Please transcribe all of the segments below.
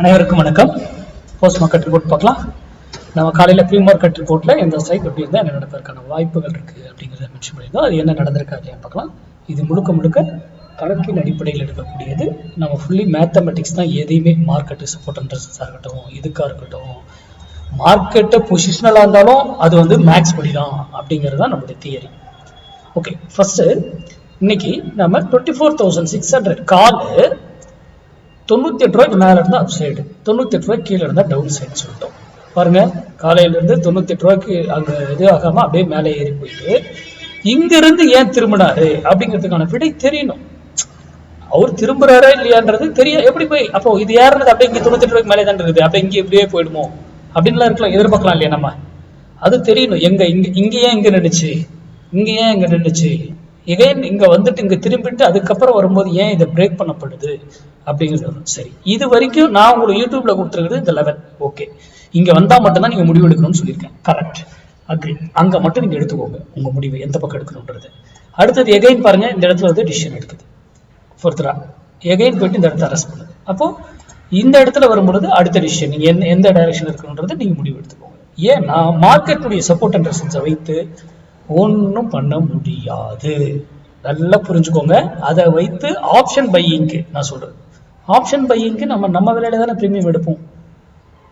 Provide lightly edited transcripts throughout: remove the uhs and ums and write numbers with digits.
அனைவருக்கும் வணக்கம். Post market report பார்க்கலாம். நம்ம காலையில் ப்ரீ மார்க்கெட் ரிப்போர்ட்டில் இந்த ஸ்ட்ரைக் எப்படி இருந்தால் என்ன நடப்பதற்கான வாய்ப்புகள் இருக்குது அப்படிங்கிறத மென்ஷன் பண்ணியிருந்தோம். அது என்ன நடந்திருக்காது பார்க்கலாம். இது முழுக்க கணக்கின் அடிப்படையில் எடுக்கக்கூடியது. நம்ம ஃபுல்லி மேத்தமெட்டிக்ஸ் தான். எதையுமே மார்க்கெட்டு சப்போர்ட் அண்ட் ரெசிஸ்டன்ஸாக இருக்கட்டும், இதுக்காக இருக்கட்டும், மார்க்கெட்டை பொசிஷனலாக இருந்தாலும் அது வந்து மேக்ஸ் படி தான் அப்படிங்கிறது தான் நம்மளுடைய தியரி. ஓகே, ஃபர்ஸ்ட்டு இன்னைக்கு நம்ம 24,600 கால் 98 ரூபாய்க்கு மேலே இருந்தால் அப் சைடு, 98 ரூபாய்க்கு கீழே இருந்தால் டவுன் சைடு சொல்லிட்டோம். பாருங்க, காலையிலேருந்து 98 ரூபாய்க்கு அங்கே இது ஆகாமல் அப்படியே மேலே ஏறி போயிட்டு இங்கிருந்து ஏன் திரும்பினாரு அப்படிங்கிறதுக்கான விடை தெரியணும். அவர் திரும்புறாரா இல்லையான்றது தெரியும். எப்படி போய் அப்போ இது ஏறினது அப்படியே இங்கே 98 ரூபாய்க்கு மேலே தான் இருக்குது, அப்படியே இங்கே இப்படியே போயிடுமோ அப்படின்லாம் இருக்கலாம், எதிர்பார்க்கலாம் இல்லையா? நம்ம அது தெரியணும். இங்க ஏன் இங்கே நின்றுச்சு, இங்கே ஏன் இங்கே நின்றுச்சு, எகைன் இங்கே வந்துட்டு இங்கே திரும்பிட்டு அதுக்கப்புறம் வரும்போது ஏன் இதை பிரேக் பண்ணப்படுது அப்படிங்கிறது. சரி, இது வரைக்கும் நான் உங்களுக்கு யூடியூப்ல கொடுத்துருக்கிறது இந்த லெவல். ஓகே, இங்கே வந்தால் மட்டும்தான் நீங்கள் முடிவு எடுக்கணும்னு சொல்லியிருக்கேன். Correct, agree. அங்கே மட்டும் நீங்கள் எடுத்துக்கோங்க உங்கள் முடிவு எந்த பக்கம் எடுக்கணுன்றது. அடுத்தது எகைன் பாருங்க, இந்த இடத்துல வந்து டிசிஷன் எடுக்குது. ஃபர்தரா எகைன் போயிட்டு இந்த இடத்த அரெஸ்ட் பண்ணுது. அப்போ இந்த இடத்துல வரும்பொழுது அடுத்த டிசிஷன் நீங்கள் எந்த டைரக்ஷன் இருக்கணுன்றதை நீங்கள் முடிவு எடுத்துக்கோங்க. ஏன்னா மார்க்கெட்டுடைய சப்போர்ட் அண்ட் ரெசிஸ்டன்ஸை வைத்து ஒன்றும் பண்ண முடியாது. நல்லா புரிஞ்சுக்கோங்க. அதை வைத்து ஆப்ஷன் பையிங்க்கு நான் சொல்றேன், ஆப்ஷன் பையிங்க்கு நம்ம விலையில தானே பிரீமியம் எடுப்போம்.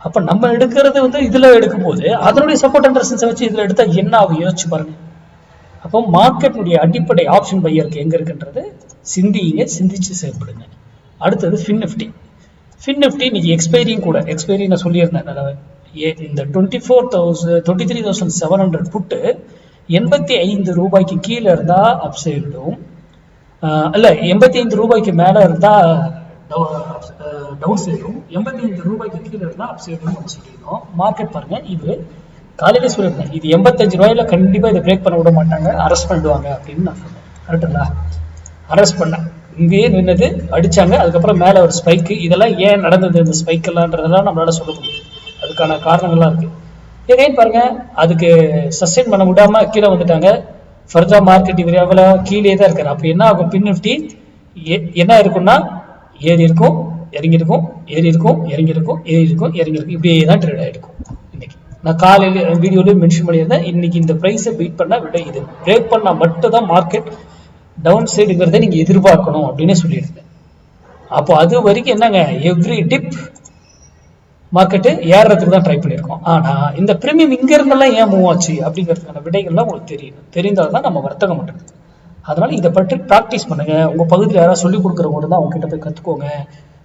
அப்ப நம்ம எடுக்கிறது வந்து இதுல எடுக்கும் போது அதனுடைய சப்போர்ட் அண்ட் ரெசிஸ்டன்ஸை வச்சு இதுல எடுத்தா என்ன ஆகும் யோசிச்சு பாருங்க. அப்போ மார்க்கெட்டுடைய அடிப்படை ஆப்ஷன் பையருக்கு எங்க இருக்குன்றது சிந்திச்சு செயல்படுங்க. அடுத்தது ஃபின் நிஃப்டி. இன்னைக்கு எக்ஸ்பைரியும் கூட, எக்ஸ்பைரி நான் சொல்லியிருந்தேன். இந்த 23,700 புட்டு 85 ரூபாய்க்கு கீழே இருந்தா அப் சைடும், இல்ல 85 ரூபாய்க்கு மேல இருந்தா டவுன் சைடும், 85 ரூபாய்க்கு கீழே இருந்தா அப் சைடும் சொல்லியிருந்தோம். மார்க்கெட் பாருங்க, இது காலையிலே சொல்லியிருந்தேன், இது 85 ரூபாயில கண்டிப்பா இதை பிரேக் பண்ண விட மாட்டாங்க, அரெஸ்ட் பண்ணிடுவாங்க அப்படின்னு நான் சொன்னேன். கரெக்டுங்களா? அரெஸ்ட் பண்ணேன், இங்கேயே நின்னது, அடிச்சாங்க. அதுக்கப்புறம் மேல ஒரு ஸ்பைக்கு. இதெல்லாம் ஏன் நடந்தது இந்த ஸ்பைக் எல்லாம்ன்றதெல்லாம் நம்மளால சொல்ல முடியும். அதுக்கான காரணங்கள்லாம் இருக்கு. எகைன் பாருங்க, அதுக்கு சஸ்டெயின் பண்ண விடாம கீழே வந்துட்டாங்க. ஃபர்தரா மார்க்கெட் இவர் எவ்வளோ கீழே தான் இருக்காரு. அப்போ என்ன ஆகும்? பின் நிஃப்டி என்ன இருக்கும்னா ஏறி இருக்கும், இறங்கி இருக்கும், ஏறி இருக்கும், இறங்கி இருக்கும், ஏறி இருக்கும், இறங்கி இருக்கும், இப்படியே தான் ட்ரேட் ஆகிருக்கும். இன்னைக்கு நான் காலையில் வீடியோலையும் மென்ஷன் பண்ணியிருந்தேன், இன்னைக்கு இந்த ப்ரைஸை பீட் பண்ணா விட இது பிரேக் பண்ணா மட்டும் தான் மார்க்கெட் டவுன் சைடுங்கிறத நீங்க எதிர்பார்க்கணும் அப்படின்னு சொல்லியிருந்தேன். அப்போ அது வரைக்கும் என்னங்க, எவ்ரி டிப் மார்க்கெட்டு ஏறுறதுக்கு தான் ட்ரை பண்ணியிருக்கோம். ஆனா இந்த பிரீமியம் இங்க இருந்தெல்லாம் ஏன் மூவ் ஆச்சு அப்படிங்கிறதுக்கான விடைகள்லாம் உங்களுக்கு தெரியணும். தெரிந்தால்தான் நம்ம வர்த்தகம் பண்றது. அதனால இதை பற்றி ப்ராக்டிஸ் பண்ணுங்க. உங்க பகுதியில் யாராவது சொல்லிக் கொடுக்குறவங்க தான் அவங்க கிட்ட போய் கத்துக்கோங்க.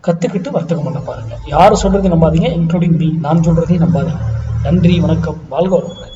கத்துக்கிட்டு வர்த்தகம் பண்ண பாருங்க. யாரும் சொல்றது நம்பாதீங்க, இன்க்ளூடிங் மீ. நான் சொல்றதையும் நம்பாதீங்க. நன்றி, வணக்கம், வாழ்க வளமுடன்.